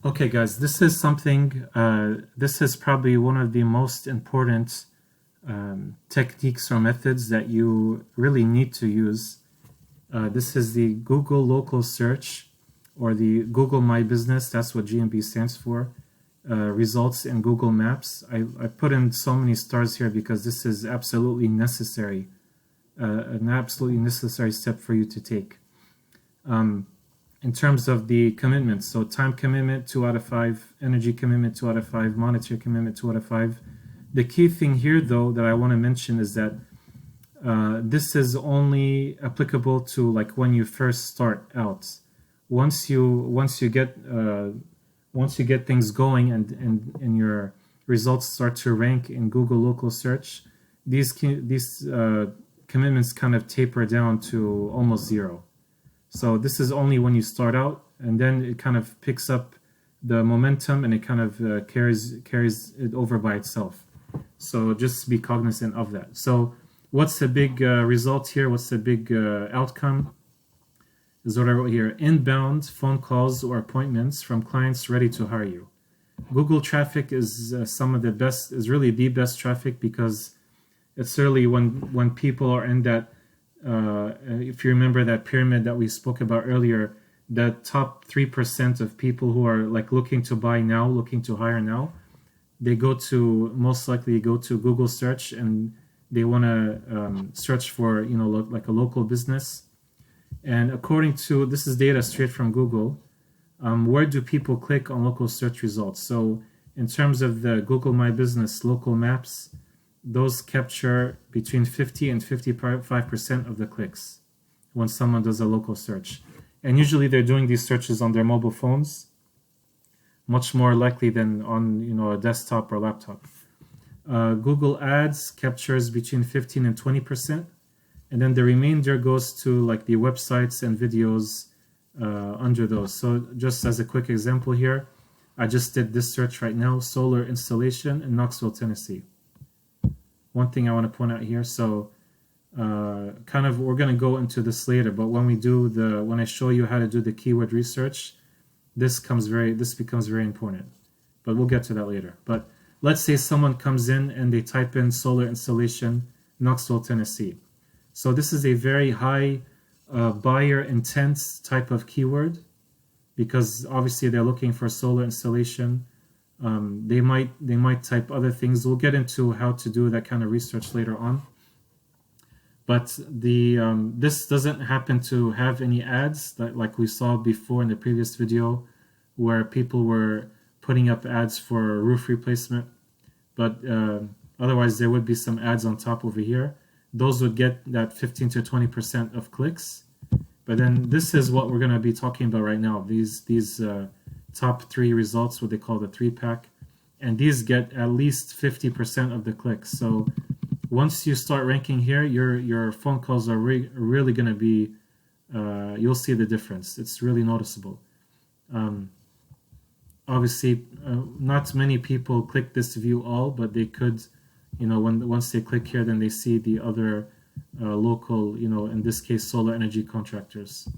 Okay, guys, this is something, this is probably one of the most important techniques or methods that you really need to use. This is the Google local search, or the Google My Business. That's what GMB stands for. Results in Google Maps. I put in so many stars here because this is absolutely necessary, an absolutely necessary step for you to take. In terms of the commitments, so time commitment 2 out of 5, energy commitment 2 out of 5, monetary commitment 2 out of 5. The key thing here, though, that I want to mention is that this is only applicable to like when you first start out. Once you get things going and your results start to rank in Google local search, these commitments kind of taper down to almost zero. So this is only when you start out, and then it kind of picks up the momentum and it kind of carries it over by itself. So just be cognizant of that. So what's the big result here? What's the big outcome? Is what I wrote here. Inbound phone calls or appointments from clients ready to hire you. Google traffic is some of the best, is really the best traffic, because it's really when people are in that, if you remember that pyramid that we spoke about earlier, that top 3% of people who are like looking to buy now, looking to hire now, they most likely go to Google search and they want to search for, like a local business. And according to, this is data straight from Google, where do people click on local search results? So in terms of the Google My Business local maps, those capture between 50 and 55% of the clicks when someone does a local search. And usually they're doing these searches on their mobile phones, much more likely than on a desktop or laptop. Google Ads captures between 15 and 20%, and then the remainder goes to like the websites and videos under those. So just as a quick example here, I just did this search right now: solar installation in Knoxville, Tennessee. One thing I want to point out here, so kind of, we're going to go into this later, but when I show you how to do the keyword research, this becomes very important, but we'll get to that later. But let's say someone comes in and they type in solar installation, Knoxville, Tennessee. So this is a very high buyer intent type of keyword, because obviously they're looking for solar installation. They might type other things. We'll get into how to do that kind of research later on. But this doesn't happen to have any ads like we saw before in the previous video, where people were putting up ads for roof replacement. But otherwise, there would be some ads on top over here. Those would get that 15 to 20% of clicks. But then this is what we're going to be talking about right now. These top 3 results, what they call the 3-pack, and these get at least 50% of the clicks. So once you start ranking here, your phone calls are really going to be, you'll see the difference. It's really noticeable. Obviously, not many people click this view all, but they could, once they click here, then they see the other local, in this case, solar energy contractors.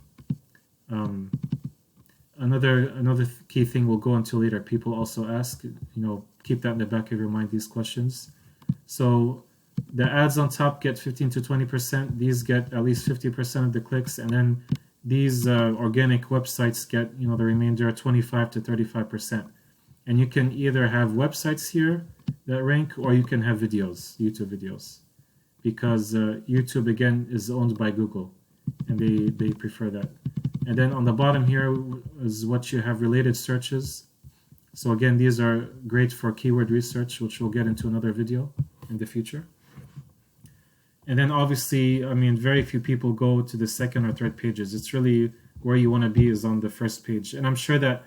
Another key thing we'll go into later, people also ask, keep that in the back of your mind, these questions. So the ads on top get 15 to 20%. These get at least 50% of the clicks. And then these organic websites get, the remainder 25 to 35%. And you can either have websites here that rank, or you can have videos, YouTube videos. Because YouTube, again, is owned by Google, and they prefer that. And then on the bottom here is what you have: related searches. So again, these are great for keyword research, which we'll get into another video in the future. And then obviously, very few people go to the second or third pages. It's really where you want to be, is on the first page. And I'm sure that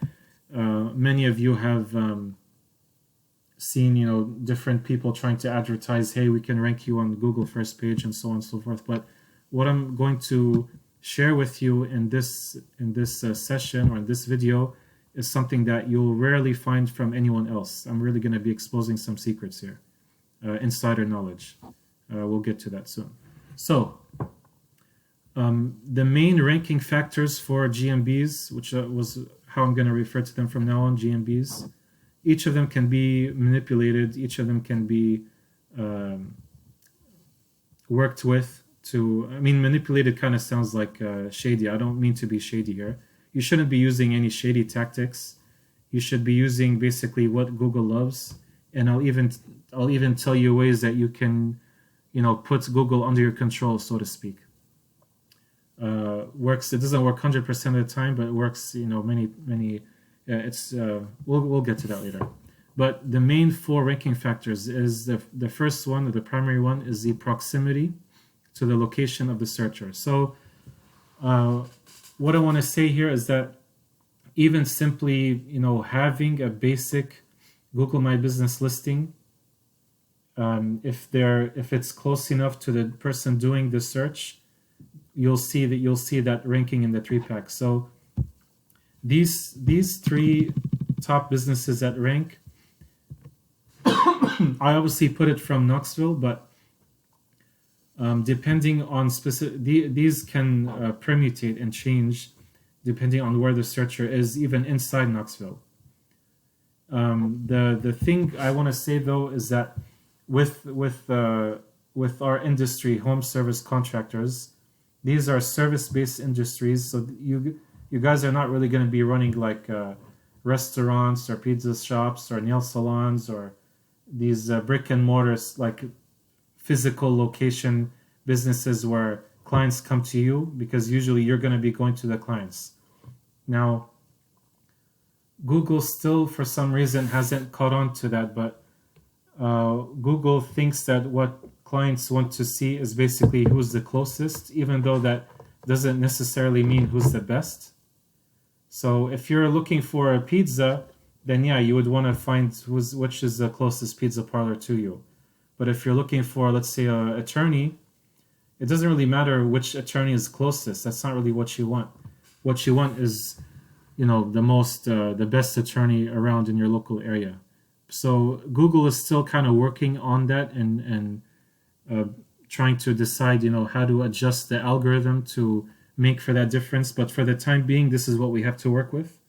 many of you have seen, different people trying to advertise, hey, we can rank you on Google first page, and so on and so forth. But what I'm going to share with you in this session, or in this video, is something that you'll rarely find from anyone else. I'm really going to be exposing some secrets here, insider knowledge. We'll get to that soon. So the main ranking factors for GMBs, which was how I'm going to refer to them from now on, GMBs. Each of them can be manipulated. Each of them can be worked with to, I mean, manipulated kind of sounds like shady. I don't mean to be shady here. You shouldn't be using any shady tactics. You should be using basically what Google loves. And I'll even tell you ways that you can, put Google under your control, so to speak. Works. It doesn't work 100% of the time, but it works. Many. It's. We'll get to that later. But the main 4 ranking factors is the first one, or the primary one, is the proximity to the location of the searcher. So, what I want to say here is that even simply, having a basic Google My Business listing, if it's close enough to the person doing the search, you'll see that ranking in the 3-pack. So these 3 top businesses that rank, I obviously put it from Knoxville, but depending on specific, these can permutate and change depending on where the searcher is, even inside Knoxville. The thing I want to say though is that with our industry, home service contractors, these are service-based industries, so you guys are not really going to be running like restaurants or pizza shops or nail salons or these brick and mortars, like physical location businesses where clients come to you, because usually you're going to be going to the clients. Now, Google still, for some reason, hasn't caught on to that, but Google thinks that what clients want to see is basically who's the closest, even though that doesn't necessarily mean who's the best. So if you're looking for a pizza, then yeah, you would want to find which is the closest pizza parlor to you. But if you're looking for, let's say, an attorney, it doesn't really matter which attorney is closest. That's not really what you want. What you want is, the best attorney around in your local area. So Google is still kind of working on that and trying to decide, how to adjust the algorithm to make for that difference. But for the time being, this is what we have to work with.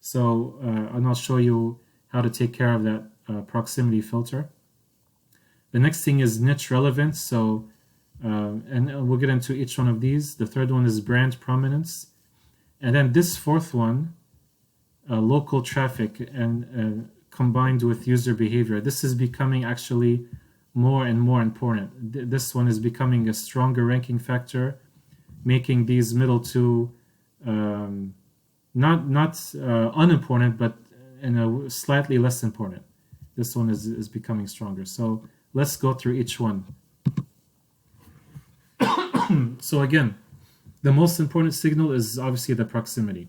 So and I'll show you how to take care of that proximity filter. The next thing is niche relevance. So, and we'll get into each one of these. The third one is brand prominence. And then this 4th one, local traffic and combined with user behavior. This is becoming actually more and more important. This one is becoming a stronger ranking factor, making these middle 2 not unimportant, but in a slightly less important. This one is becoming stronger. So let's go through each one. So again, the most important signal is obviously the proximity.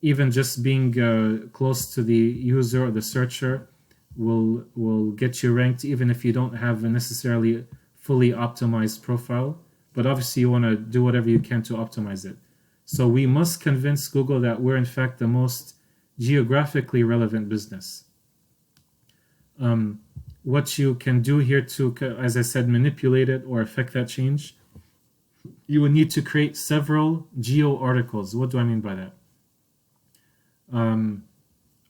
Even just being close to the user or the searcher will get you ranked, even if you don't have a necessarily fully optimized profile. But obviously you want to do whatever you can to optimize it. So we must convince Google that we're in fact the most geographically relevant business. What you can do here to, as I said, manipulate it or affect that change, you would need to create several geo articles. What do I mean by that?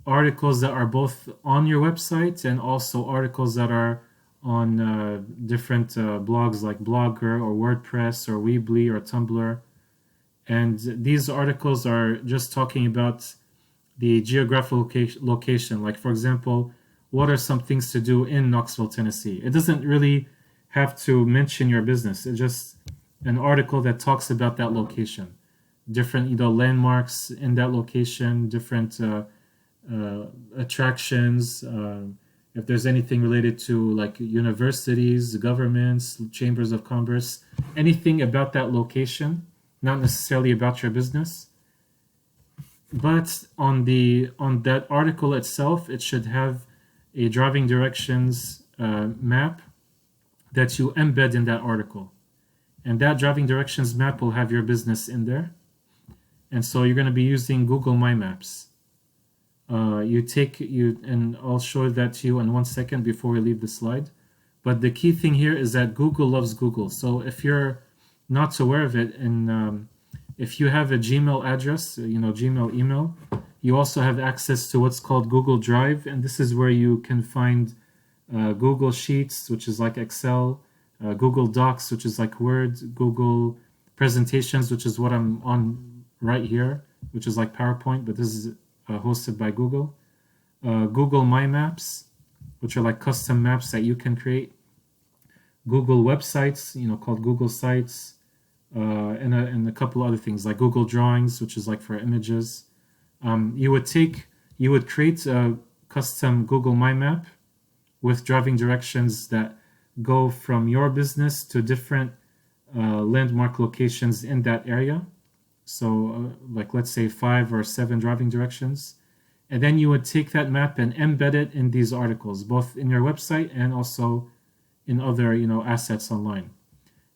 Articles that are both on your website and also articles that are on different blogs like Blogger or WordPress or Weebly or Tumblr. And these articles are just talking about the geographical location. Like, for example, what are some things to do in Knoxville, Tennessee? It doesn't really have to mention your business. It's just an article that talks about that location. Different, landmarks in that location, different attractions, if there's anything related to like universities, governments, chambers of commerce, anything about that location, not necessarily about your business. But on that article itself, it should have a driving directions map that you embed in that article. And that driving directions map will have your business in there. And so you're going to be using Google My Maps. And I'll show that to you in 1 second before we leave the slide. But the key thing here is that Google loves Google. So if you're not aware of it, in If you have a Gmail address, Gmail email, you also have access to what's called Google Drive, and this is where you can find Google Sheets, which is like Excel, Google Docs, which is like Word, Google Presentations, which is what I'm on right here, which is like PowerPoint, but this is hosted by Google. Google My Maps, which are like custom maps that you can create. Google Websites, called Google Sites, and a couple other things like Google Drawings, which is like for images. You would create a custom Google My Map with driving directions that go from your business to different landmark locations in that area. So like let's say 5 or 7 driving directions. And then you would take that map and embed it in these articles, both in your website and also in other assets online.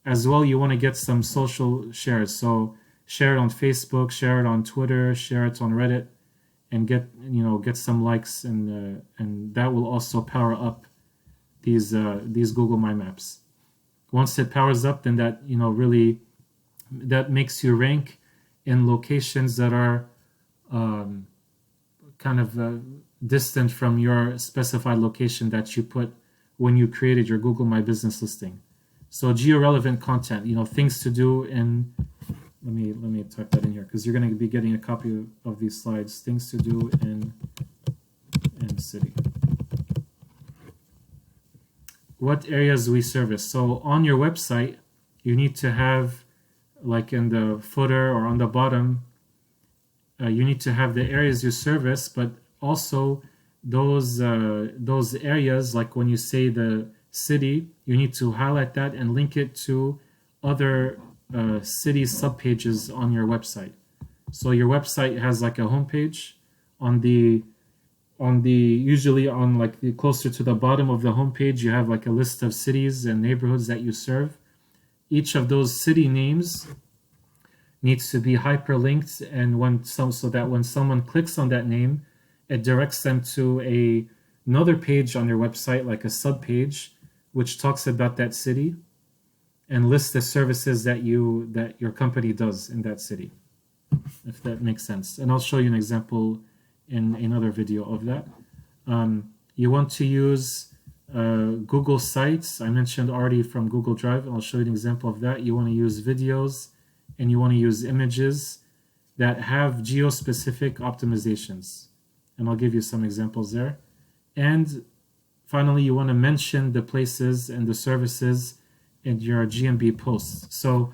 As well, you want to get some social shares. So share it on Facebook, share it on Twitter, share it on Reddit, and get some likes, and that will also power up these Google My Maps. Once it powers up, then that really that makes you rank in locations that are kind of distant from your specified location that you put when you created your Google My Business listing. So geo-relevant content, things to do in, let me type that in here because you're going to be getting a copy of these slides. Things to do in city. What areas we service? So on your website, you need to have, like in the footer or on the bottom, you need to have the areas you service, but also those areas, like when you say the city, you need to highlight that and link it to other city subpages on your website. So your website has like a homepage usually on like the closer to the bottom of the homepage, you have like a list of cities and neighborhoods that you serve. Each of those city names needs to be hyperlinked, and so that when someone clicks on that name, it directs them to another page on your website, like a subpage, which talks about that city and lists the services that your company does in that city, if that makes sense. And I'll show you an example in another video of that. You want to use Google Sites. I mentioned already from Google Drive, and I'll show you an example of that. You want to use videos and you want to use images that have geo-specific optimizations. And I'll give you some examples there. And finally, you want to mention the places and the services in your GMB posts. So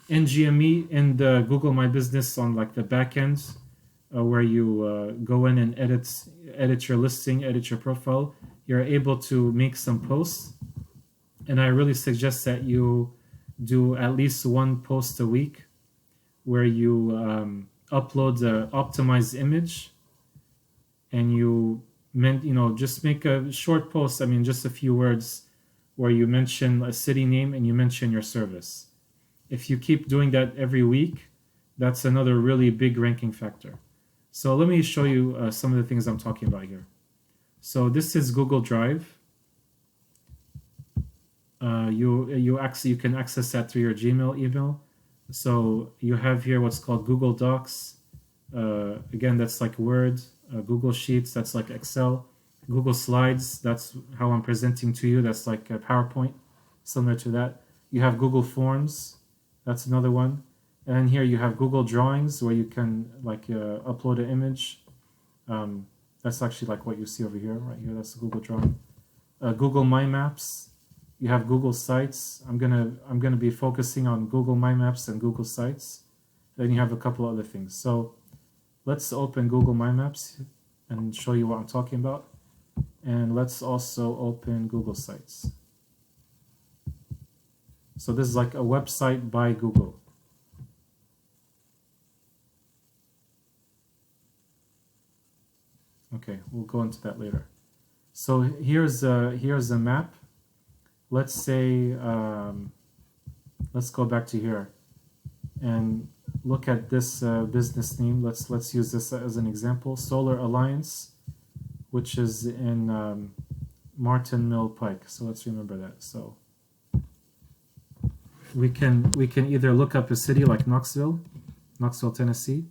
in GMB, in the Google My Business on like the back end, where you go in and edit your listing, edit your profile, you're able to make some posts. And I really suggest that you do at least one post a week where you upload the optimized image, and you just make a short post, just a few words, where you mention a city name and you mention your service. If you keep doing that every week, that's another really big ranking factor. So let me show you some of the things I'm talking about here. So this is Google Drive. You can access that through your Gmail email. So you have here what's called Google Docs. Again, that's like Word. Google Sheets, that's like Excel. Google Slides, that's how I'm presenting to you. That's like a PowerPoint, similar to that. You have Google Forms, that's another one. And here you have Google Drawings, where you can like upload an image. That's actually like what you see over here, right here. That's a Google Drawing. Google My Maps. You have Google Sites. I'm gonna be focusing on Google My Maps and Google Sites. Then you have a couple other things. So let's open Google My Maps and show you what I'm talking about. And let's also open Google Sites. So this is like a website by Google. Okay, we'll go into that later. So here's a map. Let's say, let's go back to here and look at this business name. Let's use this as an example. Solar Alliance, which is in Martin Mill Pike. So let's remember that. So we can either look up a city like Knoxville, Knoxville, Tennessee,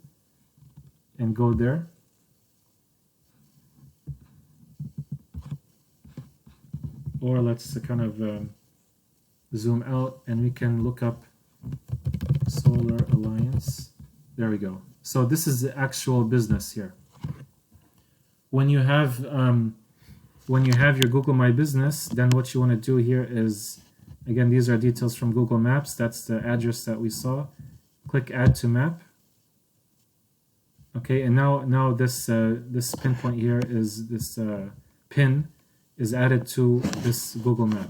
and go there. Or let's kind of zoom out and we can look up Solar Alliance. There we go. So this is the actual business here. When you have your Google My Business, then what you want to do here is, again, these are details from Google Maps. That's the address that we saw. Click Add to Map. Okay, and now this pinpoint here is this pin is added to this Google Map.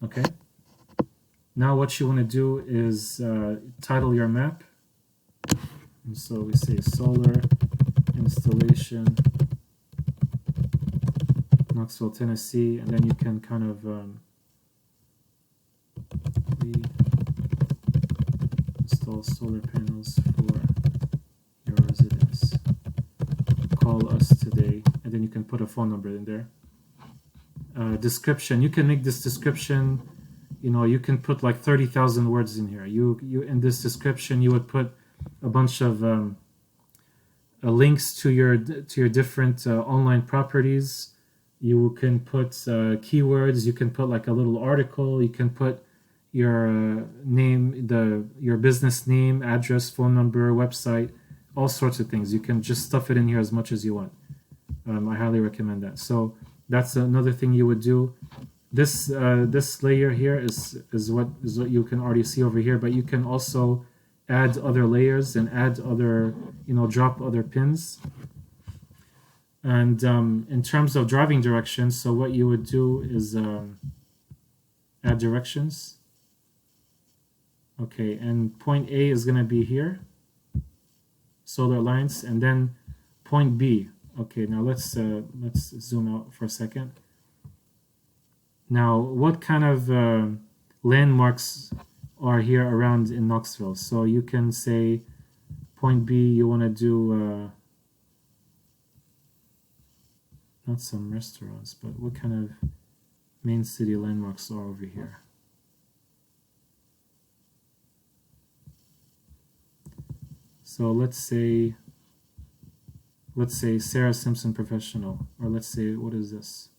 Okay. Now what you want to do is title your map. And so we say solar installation Knoxville, Tennessee, and then you can kind of install solar panels for your residence. Call us today, and then you can put a phone number in there. Description. You can make this description. You can put like 30,000 words in here. You in this description you would put a bunch of links to your different online properties. You can put keywords. You can put like a little article. You can put your name, your business name, address, phone number, website, all sorts of things. You can just stuff it in here as much as you want. I highly recommend that. So that's another thing you would do. This layer here is what you can already see over here, but you can also add other layers and add other, drop other pins. And in terms of driving directions, so what you would do is add directions. Okay, and point A is going to be here, Solar Alliance, and then point B. Okay, now let's zoom out for a second. Now, what kind of landmarks are here around in Knoxville? So you can say point B, you want to do not some restaurants, but what kind of main city landmarks are over here? So let's say Sarah Simpson Professional, or let's say, what is this?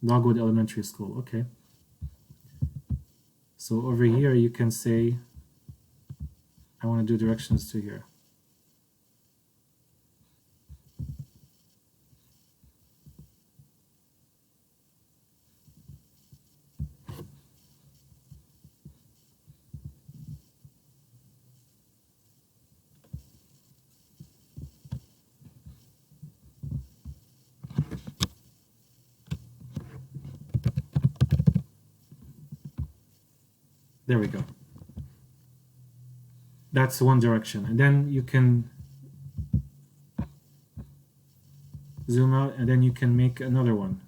Dogwood Elementary School. Okay. So over here you can say, I want to do directions to here. There we go. That's one direction. And then you can zoom out and then you can make another one.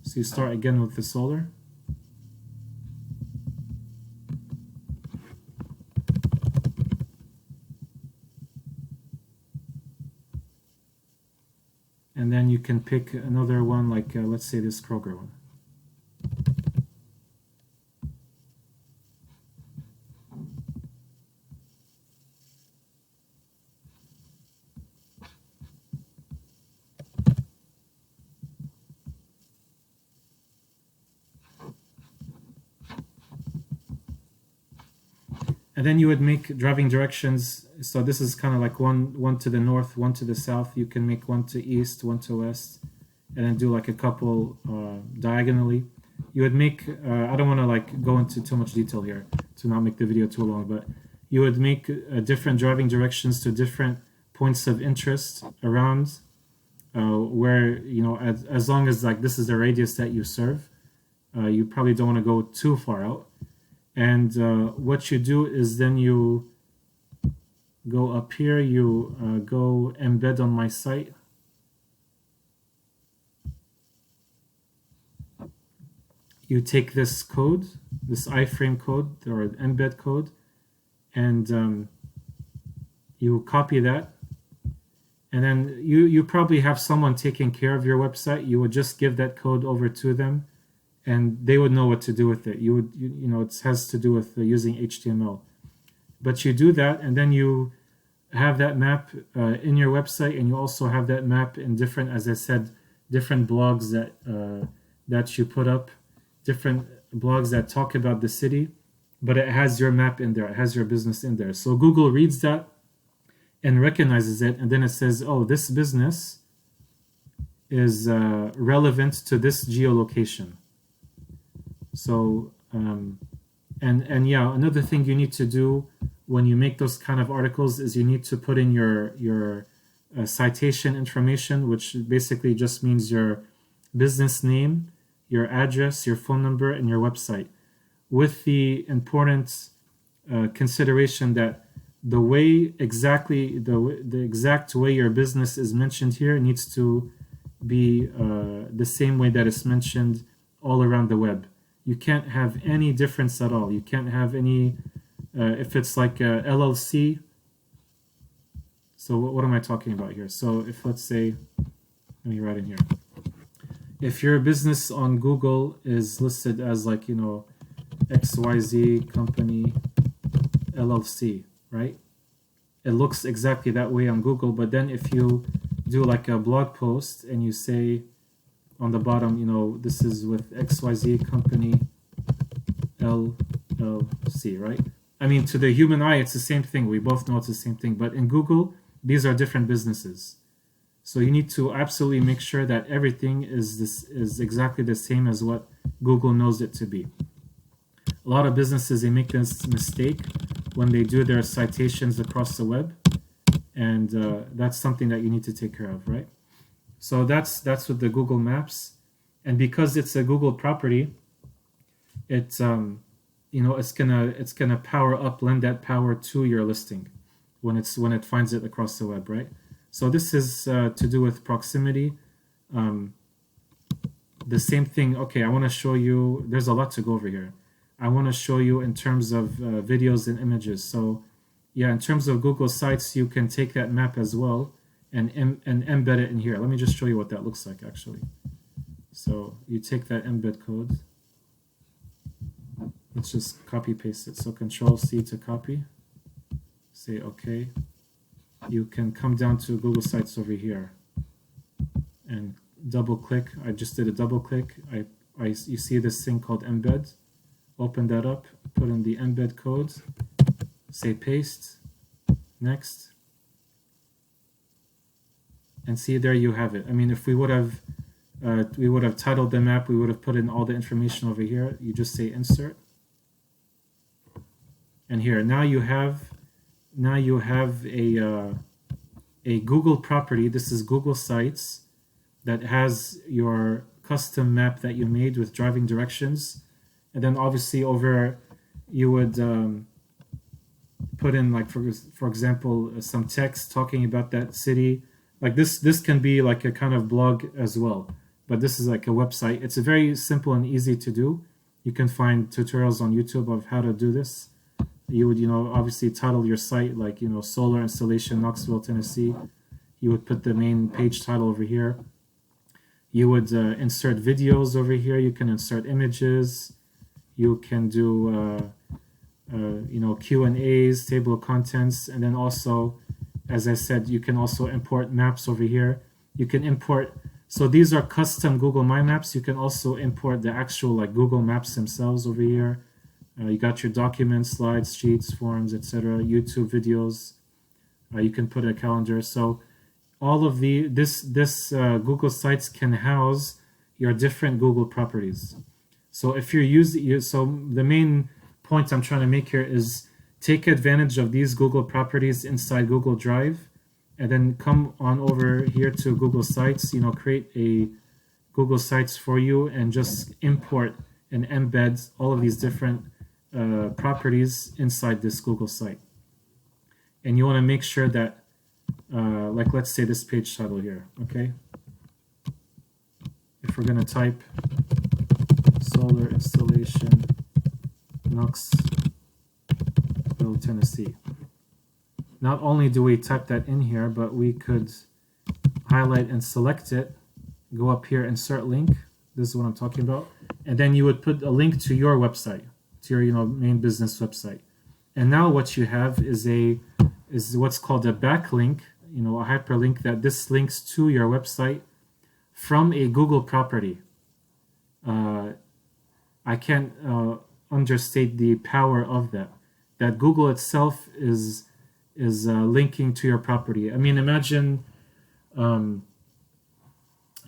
So you start again with the solar. And then you can pick another one, like let's say this Kroger one. And then you would make driving directions. So this is kind of like one to the north, one to the south. You can make one to east, one to west, and then do like a couple diagonally. You would make, I don't want to like go into too much detail here to not make the video too long, but you would make different driving directions to different points of interest around where, as long as like this is the radius that you serve, you probably don't want to go too far out. And what you do is then you go up here, you go embed on my site. You take this code, this iframe code or embed code, and you copy that. And then you probably have someone taking care of your website. You would just give that code over to them, and they would know what to do with it. You know, it has to do with using HTML. But you do that, and then you have that map in your website, and you also have that map in different, as I said, different blogs that you put up, different blogs that talk about the city, but it has your map in there, it has your business in there. So Google reads that and recognizes it, and then it says, oh, this business is relevant to this geolocation. So and yeah, another thing you need to do when you make those kind of articles is you need to put in your citation information, which basically just means your business name, your address, your phone number, and your website, with the important consideration that the way exactly the exact way your business is mentioned here needs to be the same way that it's mentioned all around the web. You can't have any difference at all. You can't have any if it's like a LLC. So what am I talking about here? So if, let's say, let me write in here. If your business on Google is listed as like, you know, XYZ Company LLC, right? It looks exactly that way on Google, but then if you do like a blog post and you say on the bottom, you know, this is with XYZ Company LLC, right? I mean, to the human eye, it's the same thing. We both know it's the same thing. But in Google, these are different businesses. So you need to absolutely make sure that everything is exactly the same as what Google knows it to be. A lot of businesses, they make this mistake when they do their citations across the web. And that's something that you need to take care of, right? So that's with the Google Maps. And because it's a Google property, it's you know, it's gonna power up, lend that power to your listing when it finds it across the web, right? So this is to do with proximity. The same thing. Okay, I want to show you. There's a lot to go over here. I want to show you in terms of videos and images. So yeah, in terms of Google Sites, you can take that map as well and embed it in here. Let me just show you what that looks like actually. So you take that embed code. Let's just copy paste it. So Control C to copy. Say OK. You can come down to Google Sites over here and double click. I just did a double click. You see this thing called embed. Open that up, put in the embed code, say paste, next, and see, there you have it. I mean, if we would have titled the map, we would have put in all the information over here. You just say insert, and here now you have a Google property. This is Google Sites that has your custom map that you made with driving directions. And then obviously over, you would put in, like, for example, some text talking about that city. Like this can be like a kind of blog as well, but this is like a website. It's a very simple and easy to do. You can find tutorials on YouTube of how to do this. You would, you know, obviously title your site like, you know, solar installation, Knoxville, Tennessee. You would put the main page title over here. You would insert videos over here. You can insert images. You can do, you know, Q&As, table of contents, and then also, as I said, you can also import maps over here. You can import, so these are custom Google My Maps. You can also import the actual like Google Maps themselves over here. You got your documents, slides, sheets, forms, etc. YouTube videos. You can put a calendar. So all of this Google Sites can house your different Google properties. So if you're using, so the main point I'm trying to make here is take advantage of these Google properties inside Google Drive, and then come on over here to Google Sites, you know, create a Google Sites for you and just import and embed all of these different properties inside this Google site. And you want to make sure that, like, let's say this page title here, okay? If we're going to type solar installation, Knoxville, Tennessee. Not only do we type that in here, but we could highlight and select it, go up here, insert link. This is what I'm talking about. and then you would put a link to your website, to your main business website. And now what you have is what's called a backlink, a hyperlink that this links to your website from a Google property. I can't understate the power of that. That Google itself is linking to your property. I mean, imagine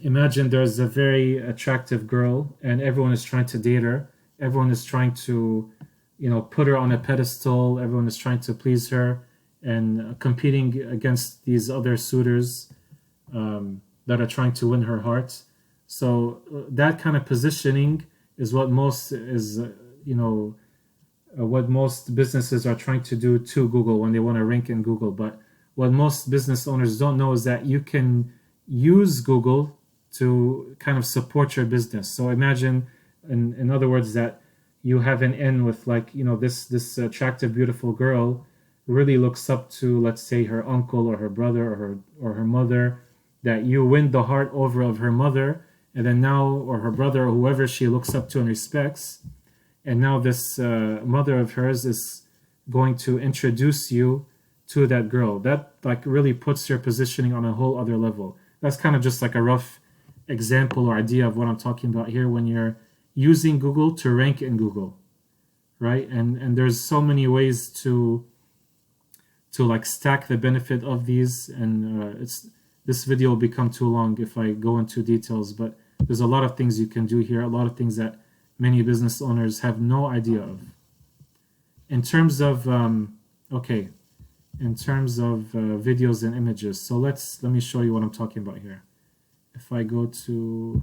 there's a very attractive girl and everyone is trying to date her. Everyone is trying to, put her on a pedestal. Everyone is trying to please her and competing against these other suitors that are trying to win her heart. So that kind of positioning is what most businesses are trying to do to Google when they want to rank in Google. But what most business owners don't know is that you can use Google to kind of support your business. So imagine, in other words, that you have an N with this attractive, beautiful girl really looks up to, let's say, her uncle or her brother or her mother, that you win the heart over of her mother, and then now, or her brother, or whoever she looks up to and respects, and now this mother of hers is going to introduce you to that girl. That really puts your positioning on a whole other level. That's kind of just like a rough example or idea of what I'm talking about here when you're using Google to rank in Google, right? And there's so many ways to stack the benefit of these, and this video will become too long if I go into details, but there's a lot of things you can do here, a lot of things that many business owners have no idea of. In terms of videos and images, so let me show you what I'm talking about here. If I go to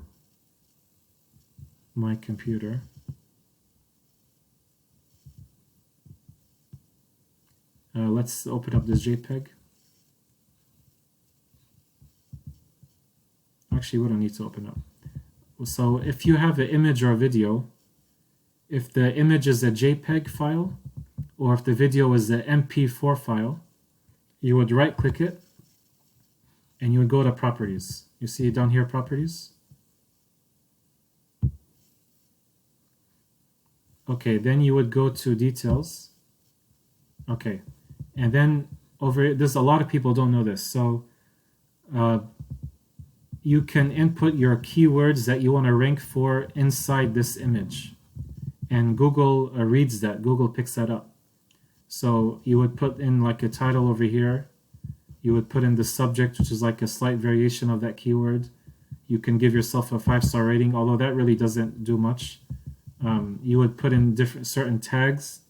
my computer, let's open up this JPEG. Actually, we don't need to open up. So if you have an image or a video, if the image is a JPEG file, or if the video is an MP4 file, you would right click it and you would go to properties. You see down here, properties? Okay, then you would go to details. Okay, and then there's a lot of people don't know this. So you can input your keywords that you want to rank for inside this image. And Google reads that. Google picks that up. So you would put in like a title over here. You would put in the subject, which is like a slight variation of that keyword. You can give yourself a 5-star rating, although that really doesn't do much. You would put in certain tags.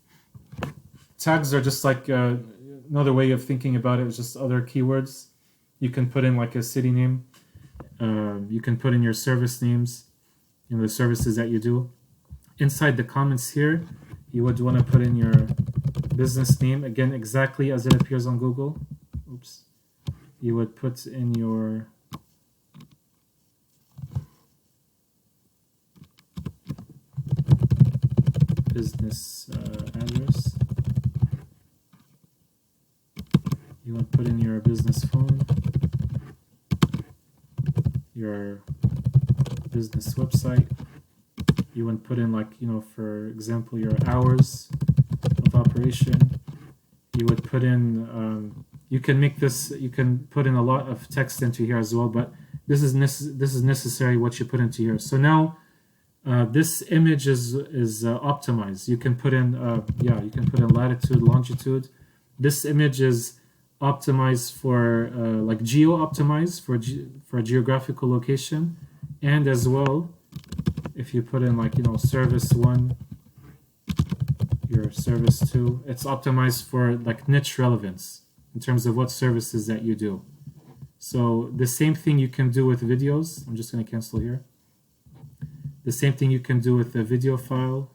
Tags are just like another way of thinking about it. It's just other keywords. You can put in like a city name. You can put in your service names, the services that you do. Inside the comments here, you would want to put in your business name, again, exactly as it appears on Google. Oops. You would put in your business address. You would put in your business phone, your business website. You would put in, like, for example, your hours of operation. You would put in, you can put in a lot of text into here as well, but this is necessary what you put into here. So now this image is optimized. You can put in, you can put in latitude, longitude. This image is optimized for like geo-optimized for a geographical location, and as well, if you put in like service 1, your service 2, it's optimized for like niche relevance in terms of what services that you do. So the same thing you can do with videos. I'm just going to cancel here. The same thing you can do with the video file.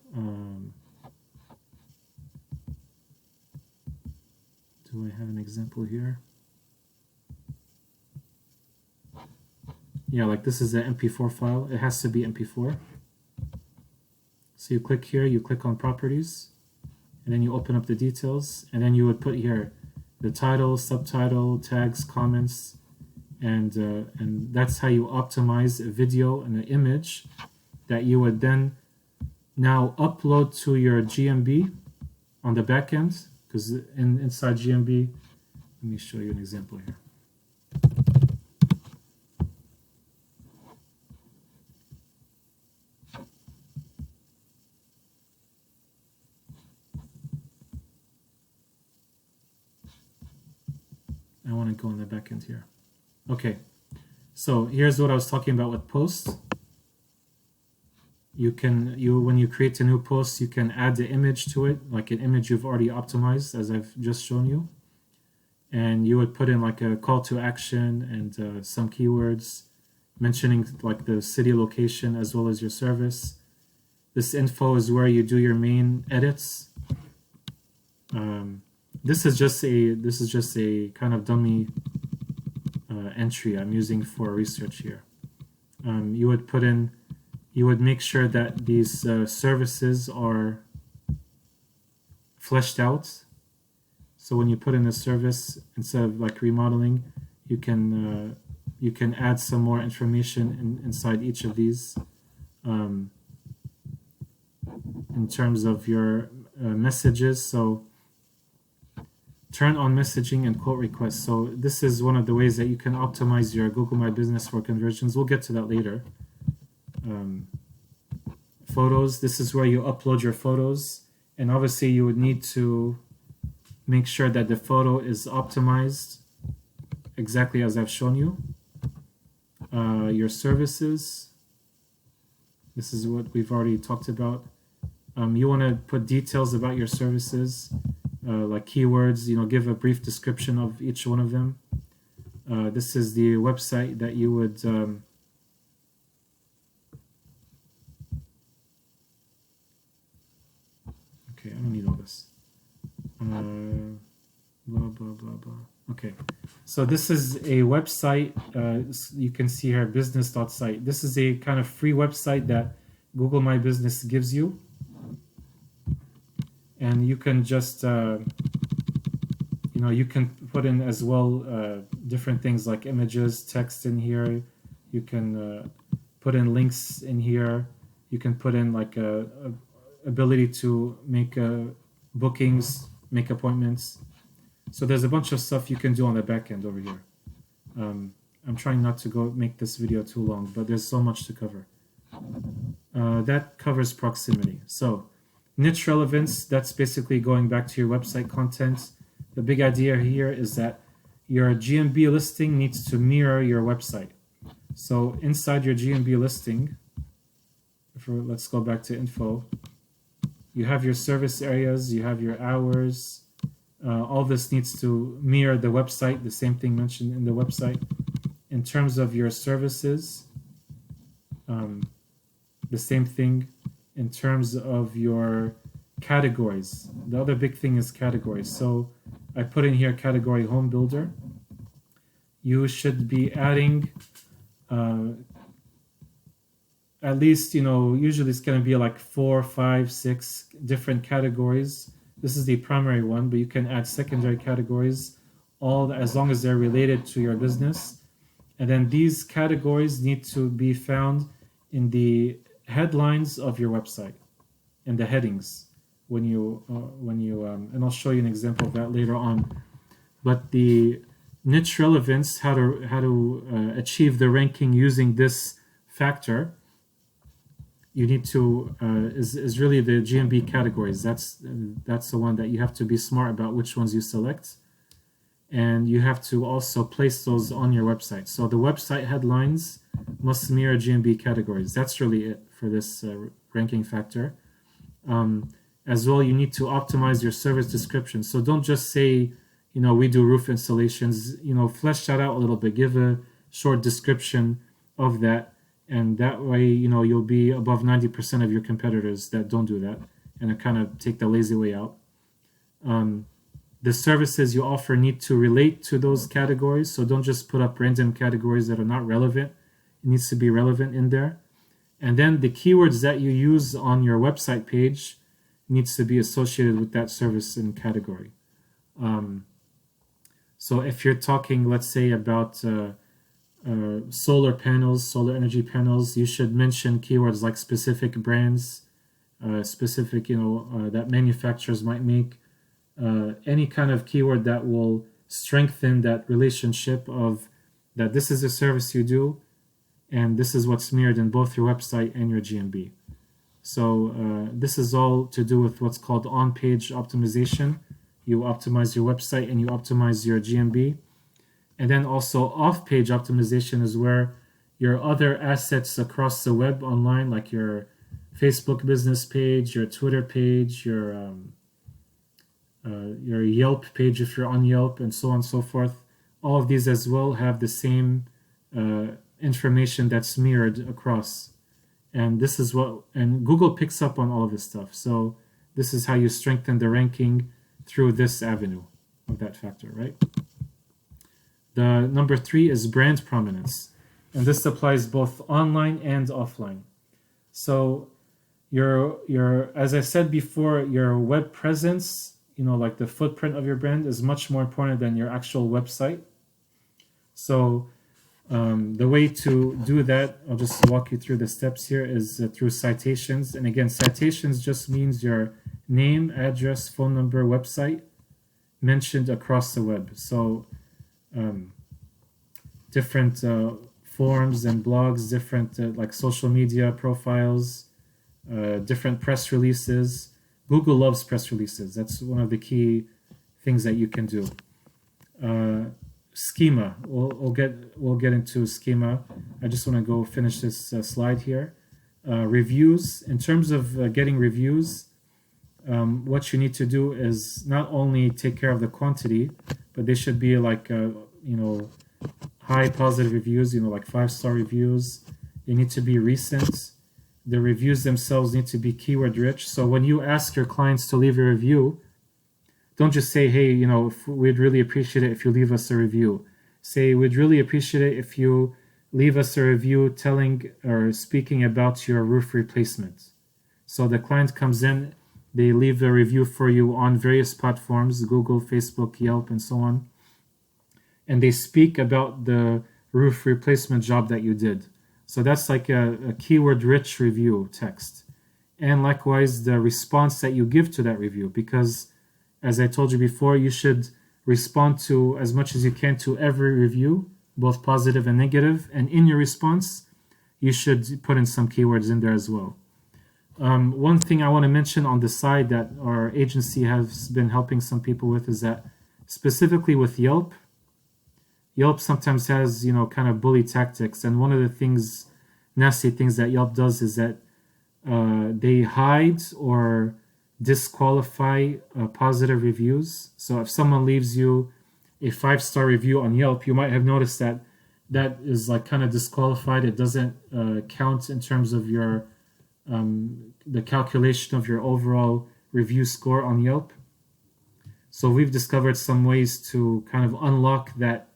Do I have an example here? Yeah, like this is an MP4 file. It has to be MP4. So you click here, you click on properties, and then you open up the details, and then you would put here the title, subtitle, tags, comments, and that's how you optimize a video and an image that you would then now upload to your GMB on the back end, because inside GMB, let me show you an example here. I want to go in the back end here. Okay, so here's what I was talking about with posts. When you create a new post, you can add the image to it, like an image you've already optimized, as I've just shown you. And you would put in like a call to action and some keywords mentioning like the city location as well as your service. This info is where you do your main edits. This is just a kind of dummy entry I'm using for research here. You would make sure that these services are fleshed out. So when you put in a service, instead of like remodeling, you can add some more information inside each of these. In terms of your messages, so turn on messaging and quote requests. So this is one of the ways that you can optimize your Google My Business for conversions. We'll get to that later. Photos, this is where you upload your photos, and obviously you would need to make sure that the photo is optimized exactly as I've shown you. Your services, this is what we've already talked about. You want to put details about your services, like keywords, give a brief description of each one of them. This is the website that you would okay, I don't need all this. Blah, blah, blah, blah. Okay, so this is a website. You can see here, business.site. This is a kind of free website that Google My Business gives you. And you can just, you can put in as well different things like images, text in here. You can put in links in here. You can put in like a ability to make bookings, make appointments. So there's a bunch of stuff you can do on the back end over here. I'm trying not to go make this video too long, but there's so much to cover. That covers proximity. So niche relevance, that's basically going back to your website content. The big idea here is that your GMB listing needs to mirror your website. So inside your GMB listing, let's go back to info. You have your service areas, you have your hours. All this needs to mirror the website, the same thing mentioned in the website. In terms of your services, the same thing. In terms of your categories, the other big thing is categories. So I put in here category home builder. You should be adding at least, usually it's going to be like 4, 5, 6 different categories. This is the primary one, but you can add secondary categories, all as long as they're related to your business. And then these categories need to be found in the headlines of your website and the headings and I'll show you an example of that later on. But the niche relevance, how to achieve the ranking using this factor, you need to is really the GMB categories. That's the one that you have to be smart about which ones you select, and you have to also place those on your website. So the website headlines must mirror GMB categories. That's really it for this ranking factor. As well, you need to optimize your service description. So don't just say, we do roof installations. Flesh that out a little bit. Give a short description of that. And that way, you'll be above 90% of your competitors that don't do that, and kind of take the lazy way out. The services you offer need to relate to those categories. So don't just put up random categories that are not relevant. It needs to be relevant in there. And then the keywords that you use on your website page needs to be associated with that service and category. So if you're talking, let's say, about solar panels, solar energy panels, you should mention keywords like specific brands, specific, that manufacturers might make. Any kind of keyword that will strengthen that relationship of that this is a service you do, and this is what's mirrored in both your website and your GMB. So this is all to do with what's called on-page optimization. You optimize your website and you optimize your GMB. And then also off-page optimization is where your other assets across the web online, like your Facebook business page, your Twitter page, your Yelp page if you're on Yelp, and so on and so forth. All of these as well have the same information that's mirrored across. And this is and Google picks up on all of this stuff. So this is how you strengthen the ranking through this avenue of that factor, right? The number 3 is brand prominence. And this applies both online and offline. So as I said before, your web presence, like the footprint of your brand is much more important than your actual website. So the way to do that, I'll just walk you through the steps here, is through citations. And again, citations just means your name, address, phone number, website mentioned across the web. So different forums and blogs, different like social media profiles, different press releases. Google loves press releases. That's one of the key things that you can do. Schema. We'll get into schema. I just want to go finish this slide here. Reviews. In terms of getting reviews, what you need to do is not only take care of the quantity, but they should be like high positive reviews. Like 5-star reviews. They need to be recent. The reviews themselves need to be keyword rich. So when you ask your clients to leave a review, don't just say, hey, we'd really appreciate it if you leave us a review. Say, we'd really appreciate it if you leave us a review telling or speaking about your roof replacement. So the client comes in, they leave a review for you on various platforms, Google, Facebook, Yelp, and so on. And they speak about the roof replacement job that you did. So that's like a keyword-rich review text. And likewise, the response that you give to that review, because as I told you before, you should respond to as much as you can to every review, both positive and negative. And in your response, you should put in some keywords in there as well. One thing I want to mention on the side that our agency has been helping some people with is that specifically with Yelp sometimes has, kind of bully tactics. And one of the nasty things that Yelp does is that they hide or disqualify positive reviews. So if someone leaves you a 5-star review on Yelp, you might have noticed that is like kind of disqualified. It doesn't count in terms of your the calculation of your overall review score on Yelp. So we've discovered some ways to kind of unlock that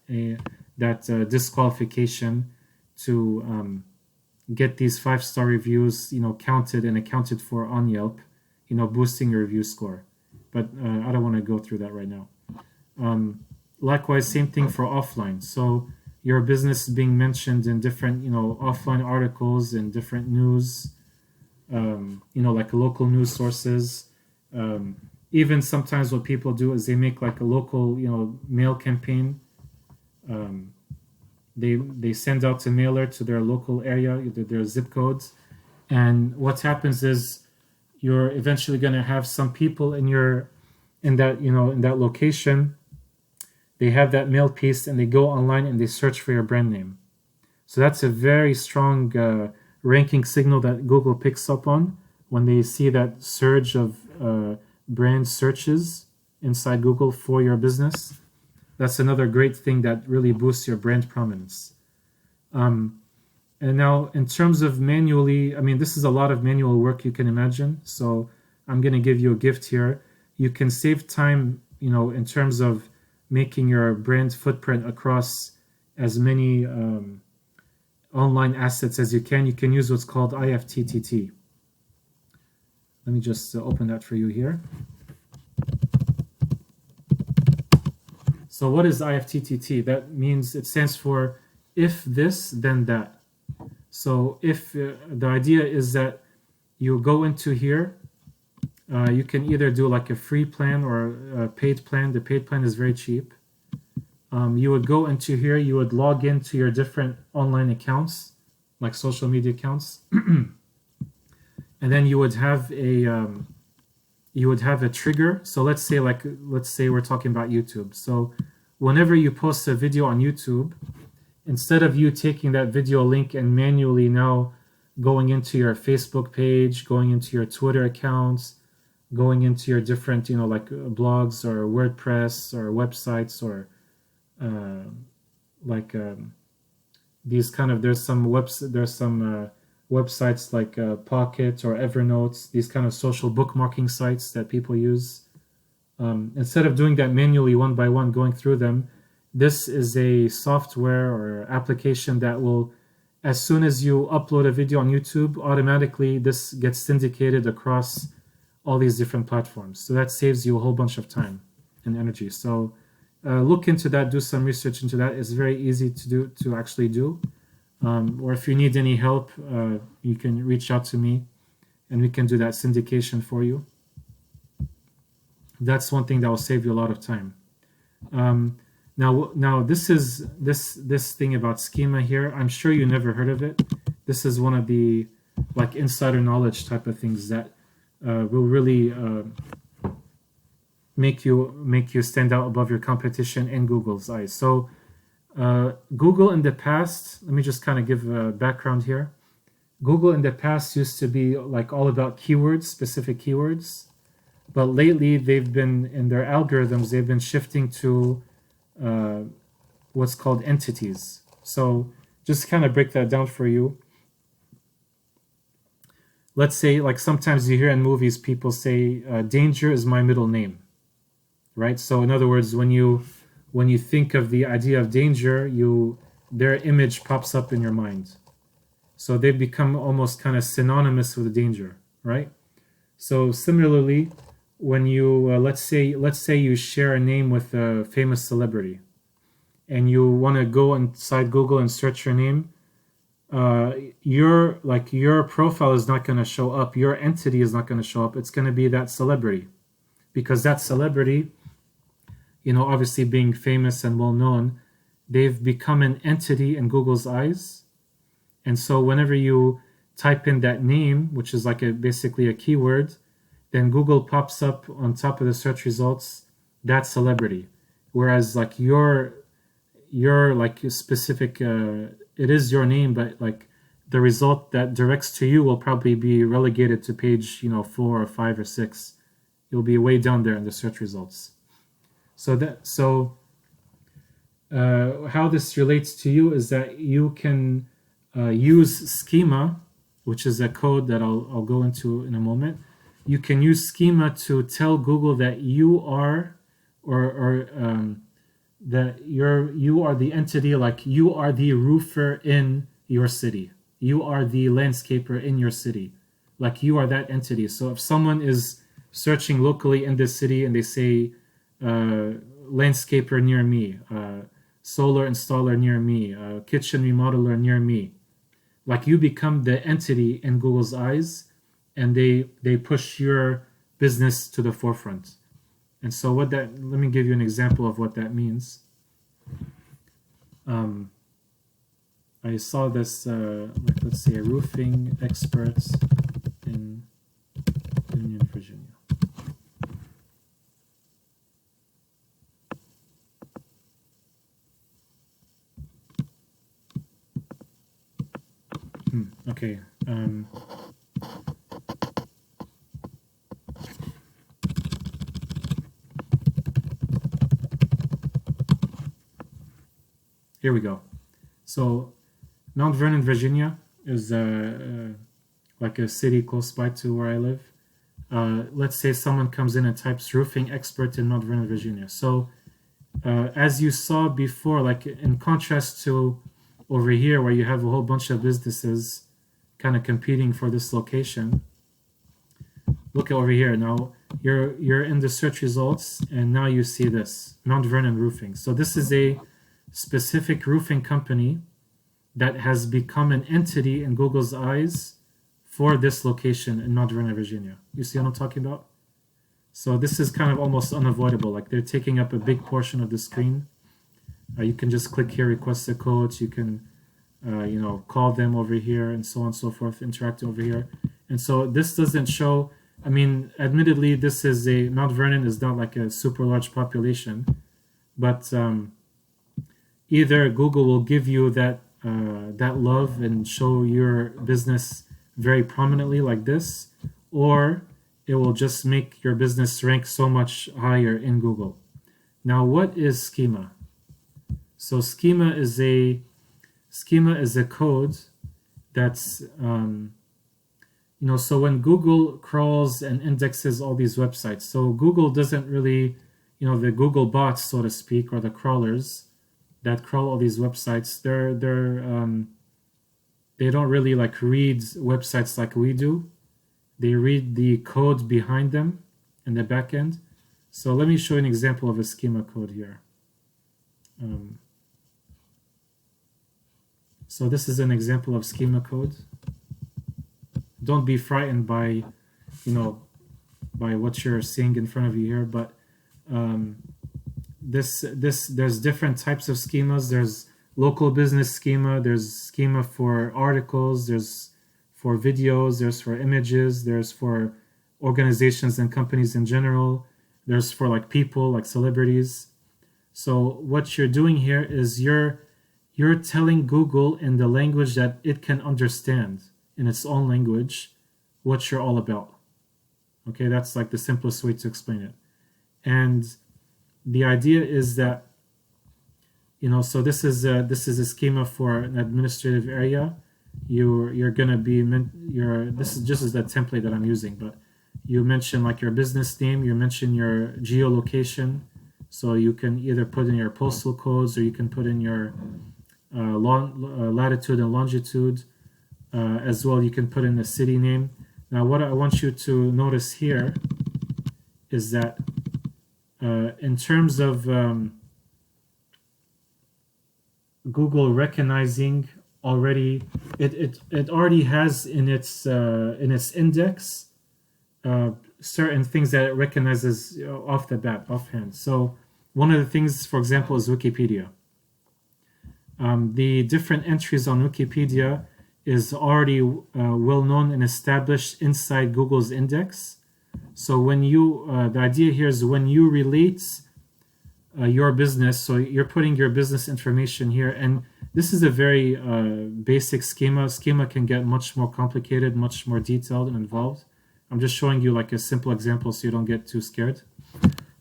disqualification to get these 5-star reviews, counted and accounted for on Yelp, boosting your review score. But I don't want to go through that right now. Likewise, same thing for offline. So your business being mentioned in different, offline articles and different news, like local news sources. Even sometimes what people do is they make like a local, mail campaign. They send out a mailer to their local area, their zip codes. And what happens is you're eventually going to have some people in that location. They have that mail piece and they go online and they search for your brand name. So that's a very strong ranking signal that Google picks up on when they see that surge of brand searches inside Google for your business. That's another great thing that really boosts your brand prominence. And now in terms of manually, this is a lot of manual work you can imagine. So I'm going to give you a gift here. You can save time, in terms of making your brand footprint across as many online assets as you can. You can use what's called IFTTT. Let me just open that for you here. So what is IFTTT? That means it stands for if this, then that. So if the idea is that you go into here, you can either do like a free plan or a paid plan. The paid plan is very cheap. You would go into here, you would log into your different online accounts, like social media accounts, and then you would have a trigger. So let's say we're talking about YouTube. So whenever you post a video on YouTube, instead of you taking that video link and manually now going into your Facebook page, going into your Twitter accounts, going into your different, like blogs or WordPress or websites or these kind of, there's some websites like Pocket or Evernote, these kind of social bookmarking sites that people use. Instead of doing that manually one by one, going through them, this is a software or application that will, as soon as you upload a video on YouTube, automatically this gets syndicated across all these different platforms. So that saves you a whole bunch of time and energy. So look into that, do some research into that. It's very easy to actually do. Or if you need any help, you can reach out to me and we can do that syndication for you. That's one thing that will save you a lot of time. Now this thing about schema here, I'm sure you never heard of it. This is one of the like insider knowledge type of things that will really make you stand out above your competition in Google's eyes. So Google in the past, let me just kind of give a background here. Google in the past used to be like all about keywords, specific keywords, but lately they've been, in their algorithms, they've been shifting to what's called entities. So just kind of break that down for you. Let's say, like sometimes you hear in movies people say, danger is my middle name, right? So in other words, when you think of the idea of danger, their image pops up in your mind. So they've become almost kind of synonymous with danger, right? So similarly, when you let's say you share a name with a famous celebrity, and you want to go inside Google and search your name, your profile is not going to show up. Your entity is not going to show up. It's going to be that celebrity, because that celebrity, obviously being famous and well known, they've become an entity in Google's eyes. And so whenever you type in that name, which is like basically a keyword, then Google pops up on top of the search results that celebrity. Whereas like your like specific, it is your name, but like the result that directs to you will probably be relegated to page 4 or 5 or 6. You'll be way down there in the search results. So how this relates to you is that you can use schema, which is a code that I'll go into in a moment. You can use schema to tell Google that you are, that you are the entity, like you are the roofer in your city. You are the landscaper in your city. Like you are that entity. So if someone is searching locally in this city and they say landscaper near me, solar installer near me, kitchen remodeler near me, like you become the entity in Google's eyes, and they push your business to the forefront. And so let me give you an example of what that means. I saw this, let's say a roofing expert in Union, Virginia. Okay. Here we go. So Mount Vernon, Virginia is like a city close by to where I live. Let's say someone comes in and types roofing expert in Mount Vernon, Virginia. So as you saw before, like in contrast to over here where you have a whole bunch of businesses kind of competing for this location, look over here. Now you're in the search results, and now you see this Mount Vernon Roofing. So this is a specific roofing company that has become an entity in Google's eyes for this location in Mount Vernon, Virginia. You see what I'm talking about? So this is kind of almost unavoidable. Like they're taking up a big portion of the screen. You can just click here, request a quote. You can, call them over here and so on and so forth, interact over here. And so this doesn't show, I mean, admittedly, this is Mount Vernon is not like a super large population, but either Google will give you that love and show your business very prominently like this, or it will just make your business rank so much higher in Google. Now, what is schema? So schema is a code that's so when Google crawls and indexes all these websites, so Google doesn't really, the Google bots, so to speak, or the crawlers that crawl all these websites, they don't really like read websites like we do. They read the code behind them in the back end. So let me show you an example of a schema code here. So this is an example of schema code. Don't be frightened by what you're seeing in front of you here, but there's different types of schemas. There's local business schema, there's schema for articles, there's for videos, there's for images, there's for organizations and companies in general, there's for like people, like celebrities. So what you're doing here is you're telling Google in the language that it can understand, in its own language, what you're all about. Okay, that's like the simplest way to explain it. And the idea is that, so this is a schema for an administrative area. You're gonna be this is just the template that I'm using, but you mention like your business name, you mention your geolocation, so you can either put in your postal codes or you can put in your latitude and longitude. As well, you can put in the city name. Now, what I want you to notice here is that in terms of Google recognizing already, it already has in its index certain things that it recognizes off the bat, offhand. So one of the things, for example, is Wikipedia. The different entries on Wikipedia is already well known and established inside Google's index. So when the idea here is when you relate your business, so you're putting your business information here, and this is a very basic schema. Schema can get much more complicated, much more detailed and involved. I'm just showing you like a simple example so you don't get too scared.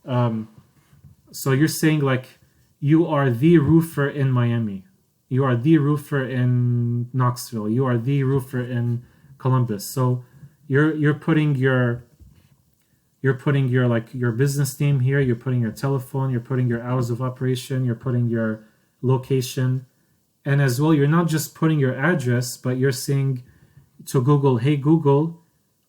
So you're saying like, you are the roofer in Miami. You are the roofer in Knoxville. You are the roofer in Columbus. So you're putting your like your business name here. You're putting your telephone. You're putting your hours of operation. You're putting your location, and as well, you're not just putting your address, but you're saying to Google, "Hey Google,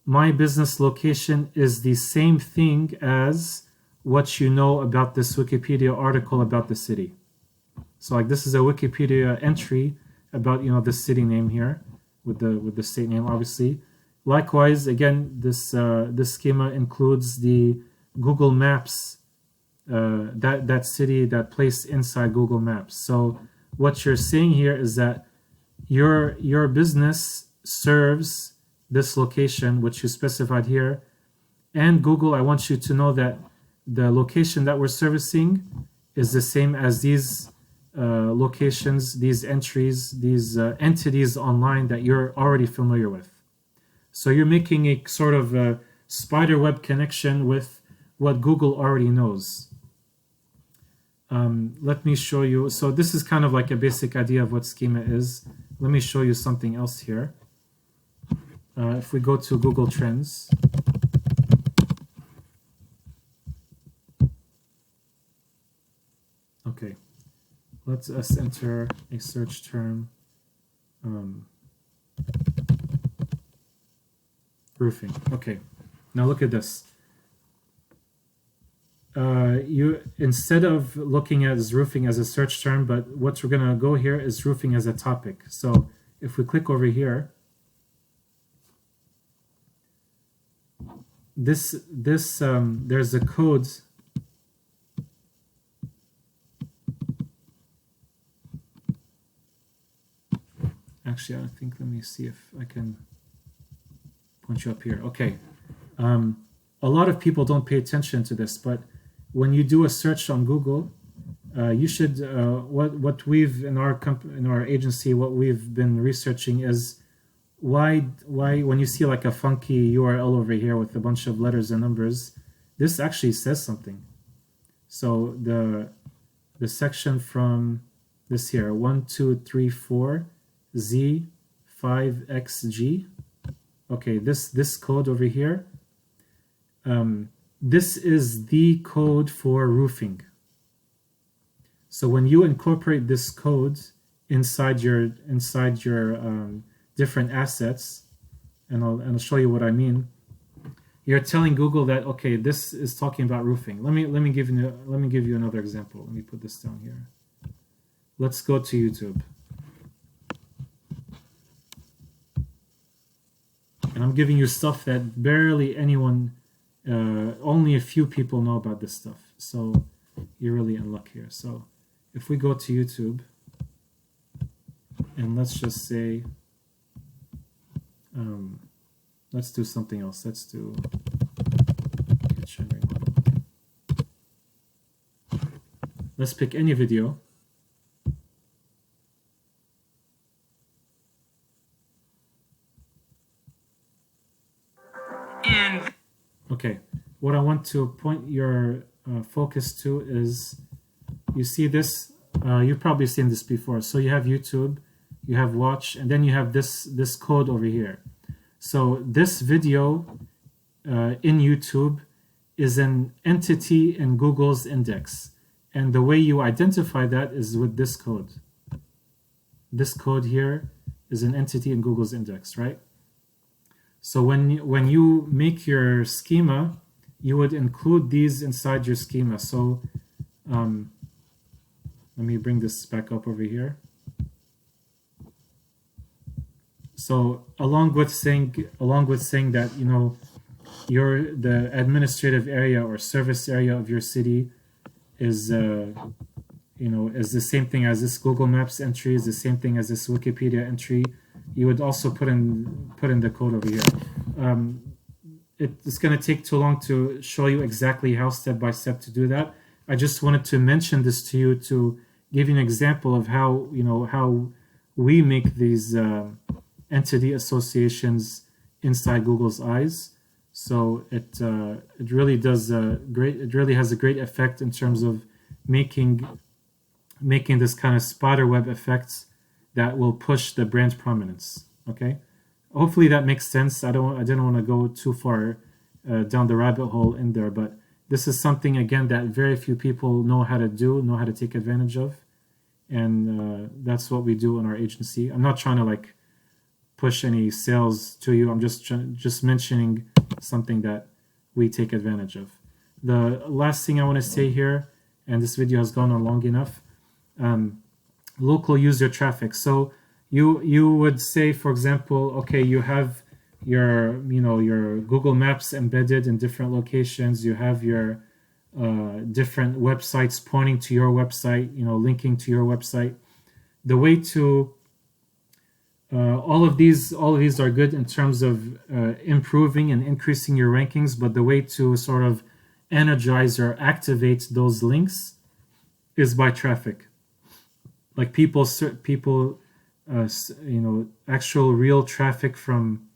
my business location is the same thing as what you know about this Wikipedia article about the city." So like this is a Wikipedia entry about the city name here with the state name, obviously. Likewise, again, this schema includes the Google Maps, that city, that place inside Google Maps. So what you're saying here is that your business serves this location, which you specified here, and Google, I want you to know that the location that we're servicing is the same as these locations, these entries, these entities online that you're already familiar with. So you're making a sort of a spider web connection with what Google already knows. Let me show you. So this is kind of like a basic idea of what schema is. Let me show you something else here. If we go to Google Trends, okay, let's enter a search term, roofing. Okay, now look at this. you instead of looking at roofing as a search term, but what we're gonna go here is roofing as a topic. So if we click over here, there's a code. Actually, I think, let me see if I can point you up here. Okay. A lot of people don't pay attention to this, but when you do a search on Google, you should, what we've, in our agency, what we've been researching is why when you see like a funky URL over here with a bunch of letters and numbers, this actually says something. So the section from this here, 1234 Z5XG. Okay, this code over here, this is the code for roofing. So when you incorporate this code inside your different assets, and I'll show you what I mean. You're telling Google that, okay, this is talking about roofing. Let me give you another example. Let me put this down here. Let's go to YouTube. And I'm giving you stuff that barely anyone, only a few people know about this stuff. So you're really in luck here. So if we go to YouTube, and let's just say, let's do something else. Let's do kitchen remodel. Let's pick any video. Okay, what I want to point your focus to is, you see this, you've probably seen this before. So you have YouTube, you have watch, and then you have this code over here. So this video in YouTube is an entity in Google's index. And the way you identify that is with this code. This code here is an entity in Google's index, right? So when you make your schema, you would include these inside your schema. So let me bring this back up over here. So along with saying that, you know, the administrative area or service area of your city is is the same thing as this Google Maps entry, is the same thing as this Wikipedia entry, you would also put in the code over here. It's going to take too long to show you exactly how step by step to do that. I just wanted to mention this to you to give you an example of how how we make these entity associations inside Google's eyes. So it really does it really has a great effect in terms of making this kind of spider web effect that will push the brand prominence. Okay, hopefully that makes sense. I didn't want to go too far down the rabbit hole in there, but this is something again that very few people know how to do, know how to take advantage of, and that's what we do in our agency. I'm not trying to like push any sales to you. I'm just mentioning something that we take advantage of. The last thing I want to say here, and this video has gone on long enough, local user traffic. So you would say, for example, okay, you have your Google Maps embedded in different locations. You have your different websites pointing to your website, linking to your website. The way to all of these are good in terms of improving and increasing your rankings, but the way to sort of energize or activate those links is by traffic. Like actual real traffic from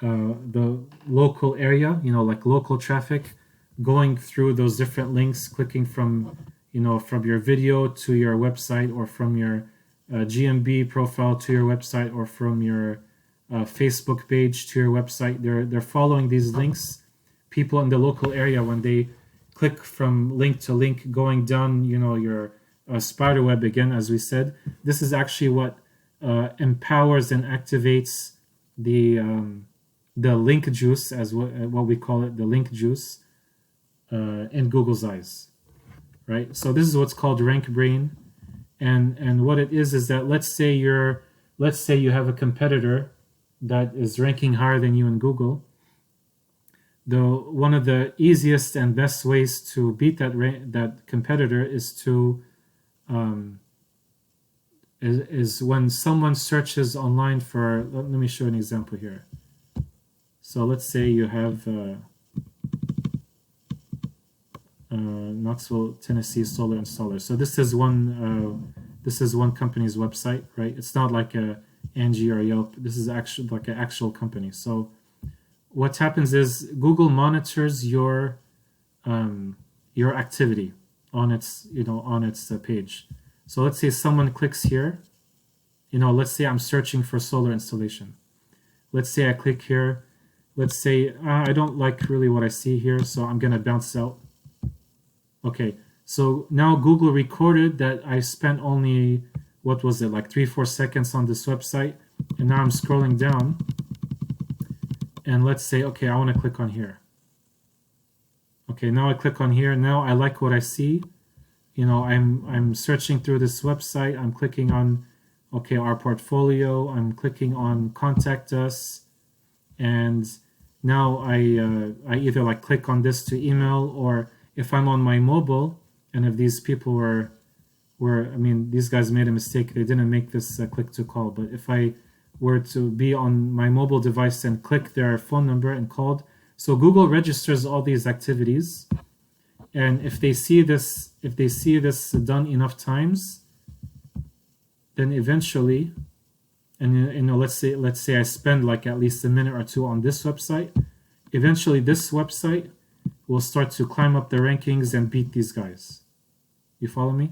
the local area, like local traffic, going through those different links, clicking from your video to your website, or from your GMB profile to your website, or from your Facebook page to your website. They're following these links. People in the local area, when they click from link to link, going down, your spider web again, as we said, this is actually what empowers and activates the link juice, as what we call it, the link juice, in Google's eyes, right? So this is what's called rank brain, and what it is that let's say you have a competitor that is ranking higher than you in Google. One of the easiest and best ways to beat that competitor is to is when someone searches online for. Let me show an example here. So let's say you have Knoxville, Tennessee solar installer. So this is one company's website, right? It's not like a Angie or Yelp. This is actually like an actual company. So what happens is Google monitors your activity on its page. So let's say someone clicks here. Let's say I'm searching for solar installation. Let's say I click here. Let's say I don't like really what I see here, so I'm gonna bounce out. Okay, so now Google recorded that I spent only, what was it, like 3-4 seconds on this website, and now I'm scrolling down. And let's say, okay, I want to click on here. Okay, now I click on here. Now I like what I see. I'm searching through this website. I'm clicking on, okay, our portfolio. I'm clicking on contact us, and now I either like click on this to email, or if I'm on my mobile, and if these people were these guys made a mistake. They didn't make this click to call, but if I were to be on my mobile device and click their phone number and called. So Google registers all these activities, and if they see this done enough times, then eventually, and let's say I spend like at least a minute or two on this website, eventually this website will start to climb up the rankings and beat these guys. You follow me?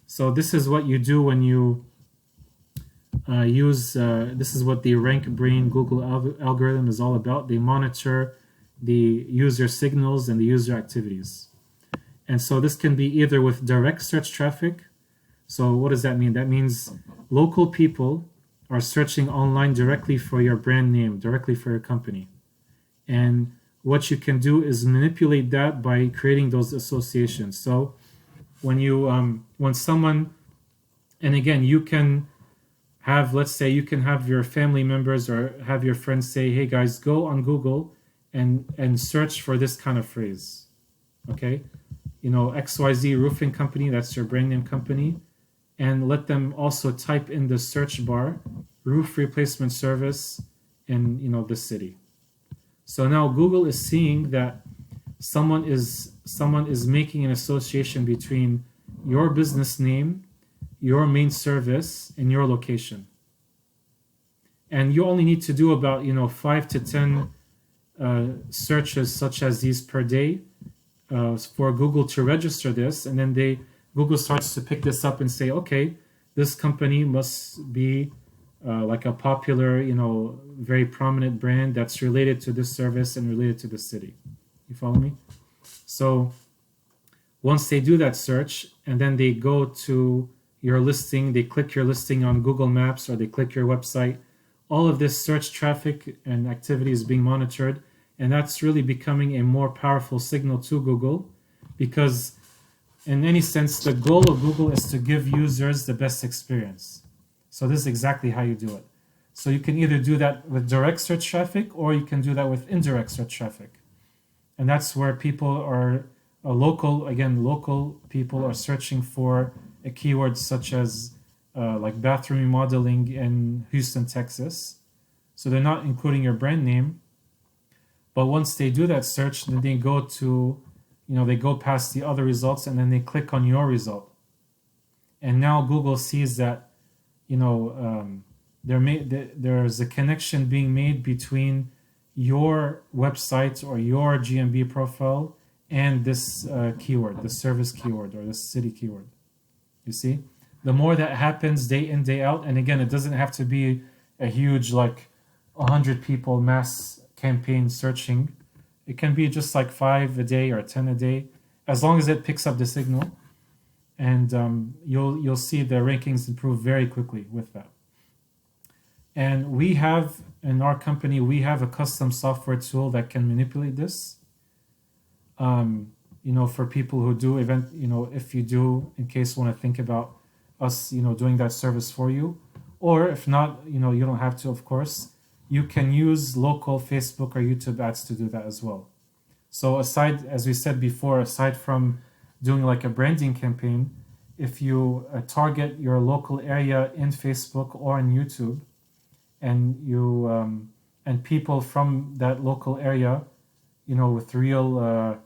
So this is what you do when you this is what the rank brain Google algorithm is all about. They monitor the user signals and the user activities. And so this can be either with direct search traffic. So what does that mean? That means local people are searching online directly for your brand name, directly for your company. And what you can do is manipulate that by creating those associations. So when someone, and again, you can have, let's say you can have your family members or have your friends say, hey guys, go on Google and search for this kind of phrase. Okay, XYZ roofing company, that's your brand name company, and let them also type in the search bar roof replacement service in the city. So now Google is seeing that someone is making an association between your business name, your main service, and your location. And you only need to do about 5 to 10 searches such as these per day for Google to register this, and then Google starts to pick this up and say, okay, this company must be like a popular, very prominent brand that's related to this service and related to the city. You follow me? So once they do that search and then they go to your listing, they click your listing on Google Maps or they click your website, all of this search traffic and activity is being monitored, and that's really becoming a more powerful signal to Google, because in any sense, the goal of Google is to give users the best experience. So this is exactly how you do it. So you can either do that with direct search traffic, or you can do that with indirect search traffic. And that's where people are local people are searching for a keyword such as like bathroom remodeling in Houston, Texas. So they're not including your brand name. But once they do that search, then they go to, they go past the other results and then they click on your result. And now Google sees that, there's a connection being made between your website or your GMB profile and this keyword, the service keyword or the city keyword. You see? The more that happens day in, day out, and again, it doesn't have to be a huge, like 100 people mass campaign searching. It can be just like 5 a day or 10 a day, as long as it picks up the signal. And you'll see the rankings improve very quickly with that. And we have, in our company, we have a custom software tool that can manipulate this. for people who do event, if you do, in case you want to think about us, doing that service for you. Or if not, you don't have to, of course. You can use local Facebook or YouTube ads to do that as well. So aside, as we said before, aside from doing like a branding campaign, if you target your local area in Facebook or in YouTube, and you and people from that local area, with real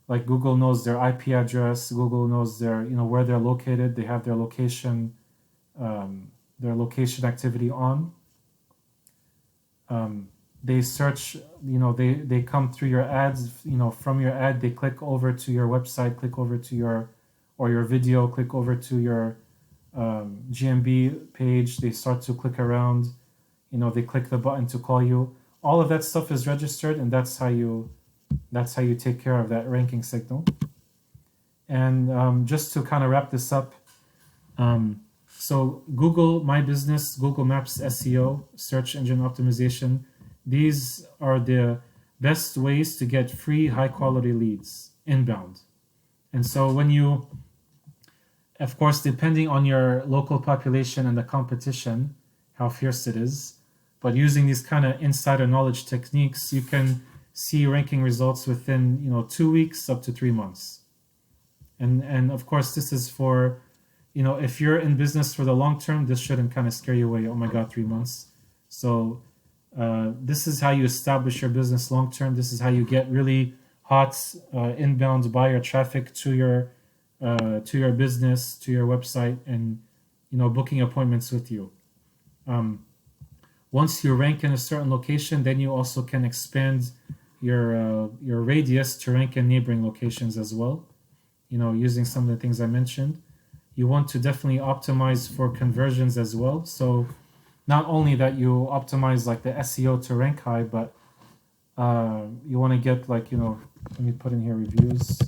like Google knows their IP address, Google knows their where they're located, they have their location activity on. They search, they come through your ads, from your ad, they click over to your website, click over to your video, click over to your GMB page, they start to click around, they click the button to call you. All of that stuff is registered, and that's how you take care of that ranking signal. And just to kind of wrap this up, so Google My Business, Google Maps SEO, search engine optimization, these are the best ways to get free high quality leads inbound. And so when you, of course, depending on your local population and the competition, how fierce it is, but using these kind of insider knowledge techniques, you can see ranking results within 2 weeks up to 3 months. And of course, this is for, if you're in business for the long term, this shouldn't kind of scare you away. Oh my God, 3 months. So this is how you establish your business long term. This is how you get really hot inbound buyer traffic to your business, to your website, and booking appointments with you. Once you rank in a certain location, then you also can expand your radius to rank in neighboring locations as well. Using some of the things I mentioned. You want to definitely optimize for conversions as well. So not only that you optimize like the SEO to rank high, but you want to get like, let me put in here reviews,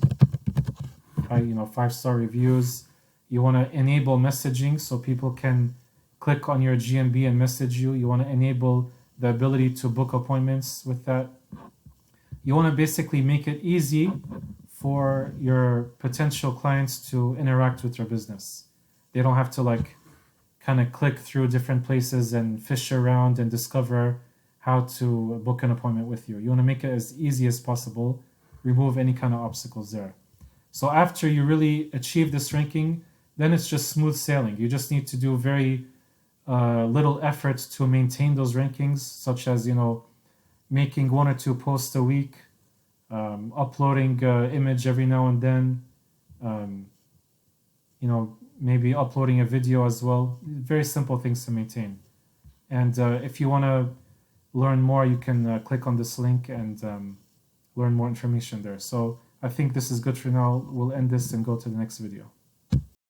5-star reviews. You want to enable messaging so people can click on your GMB and message you. You want to enable the ability to book appointments with that. You want to basically make it easy for your potential clients to interact with your business. They don't have to like kind of click through different places and fish around and discover how to book an appointment with you. You want to make it as easy as possible, remove any kind of obstacles there. So after you really achieve this ranking, then it's just smooth sailing. You just need to do very little effort to maintain those rankings, such as, making 1 or 2 posts a week, uploading image every now and then, maybe uploading a video as well. Very simple things to maintain. And if you want to learn more, you can click on this link and learn more information there. So I think this is good for now. We'll end this and go to the next video.